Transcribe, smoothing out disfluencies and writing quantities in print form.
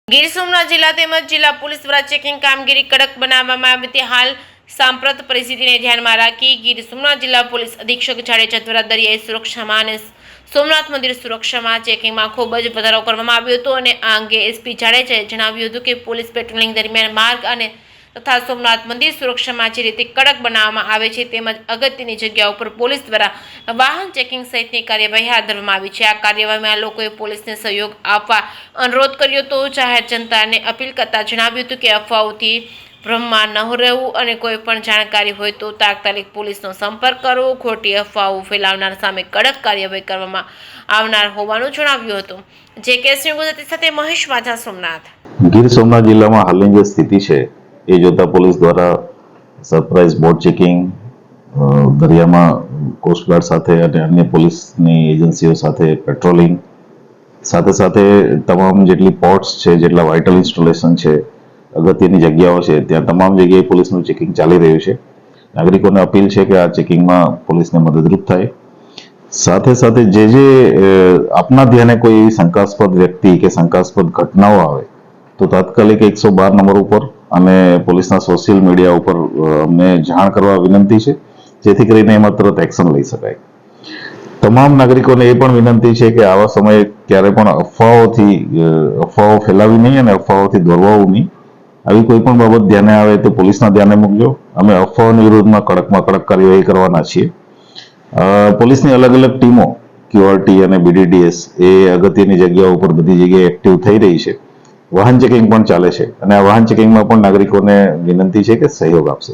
ગીર સોમનાથ જિલ્લા તેમજ જિલ્લા પોલીસ દ્વારા ચેકિંગ કામગીરી કડક બનાવવામાં આવી હતી। હાલ સાંપ્રત પરિસ્થિતિને ધ્યાનમાં રાખી ગીર સોમનાથ જિલ્લા પોલીસ અધિક્ષક જાડેજા દ્વારા દરિયાઈ સુરક્ષામાં અને સોમનાથ મંદિર સુરક્ષામાં ચેકિંગમાં ખૂબ જ વધારો કરવામાં આવ્યો હતો અને આ અંગે એસપી જાડેજાએ જણાવ્યું હતું કે પોલીસ પેટ્રોલિંગ દરમિયાન માર્ગ અને તથા સોમનાથ મંદિર સુરક્ષામાં જે રીતે કડક બનાવવામાં આવે છે તેમજ અગત્યની જગ્યાઓ પર પોલીસ દ્વારા વાહન ચેકિંગ સહિતની કાર્યવાહી હાથ ધરવામાં આવી છે। આ કાર્યવાહીમાં લોકોએ પોલીસને સહયોગ આપવા અનુરોધ કર્યો હતો। જાહેર જનતાને અપીલ કરતા જણાવ્યું હતું કે અફવાઓથી ભ્રમમાં ન રહેવું અને કોઈ પણ જાણકારી હોય તો તાત્કાલિક પોલીસનો સંપર્ક કરવો। ખોટી અફવાઓ ફેલાવનાર સામે કડક કાર્યવાહી કરવામાં આવનાર હોવાનું જણાવ્યું હતું। જે કેસની ગુજરાતી સાથે મહેશ વાઝા, સોમનાથ। ગીર સોમનાથ જિલ્લામાં હાલની જે સ્થિતિ છે એ જોતા પોલીસ દ્વારા સરપ્રાઇઝ બોટ ચેકિંગ, દરિયામાં કોસ્ટગાર્ડ સાથે અને અન્ય પોલીસની એજન્સીઓ સાથે પેટ્રોલિંગ, સાથે સાથે તમામ જેટલી પોર્ટ્સ છે, જેટલા વાઇટલ ઇન્સ્ટોલેશન છે, અગત્યની જગ્યાઓ છે, ત્યાં તમામ જગ્યાએ પોલીસનું ચેકિંગ ચાલી રહ્યું છે। નાગરિકોને અપીલ છે કે આ ચેકિંગમાં પોલીસને મદદરૂપ થાય। સાથે સાથે જે આપના ધ્યાને કોઈ એવી શંકાસ્પદ વ્યક્તિ કે શંકાસ્પદ ઘટનાઓ આવે તો તાત્કાલિક 112 નંબર ઉપર અને પોલીસના સોશિયલ મીડિયા ઉપર અમને જાણ કરવા વિનંતી છે, જેથી કરીને એમાં તરત એક્શન લઈ શકાય। તમામ નાગરિકોને એ પણ વિનંતી છે કે આવા સમયે ક્યારે પણ અફવાઓ ફેલાવી નહીં અને અફવાઓથી દોરવાવું નહીં। આવી કોઈ પણ બાબત ધ્યાને આવે તો પોલીસના ધ્યાને મૂકજો। અમે અફવાઓની વિરુદ્ધમાં કડકમાં કડક કાર્યવાહી કરવાના છીએ। પોલીસની અલગ અલગ ટીમો QRT અને BDDS એ અગત્યની જગ્યાઓ ઉપર બધી જગ્યાએ એક્ટિવ થઈ રહી છે। વાહન ચેકિંગ પણ ચાલે છે અને આ વાહન ચેકિંગમાં પણ નાગરિકોને વિનંતી છે કે સહયોગ આપશે।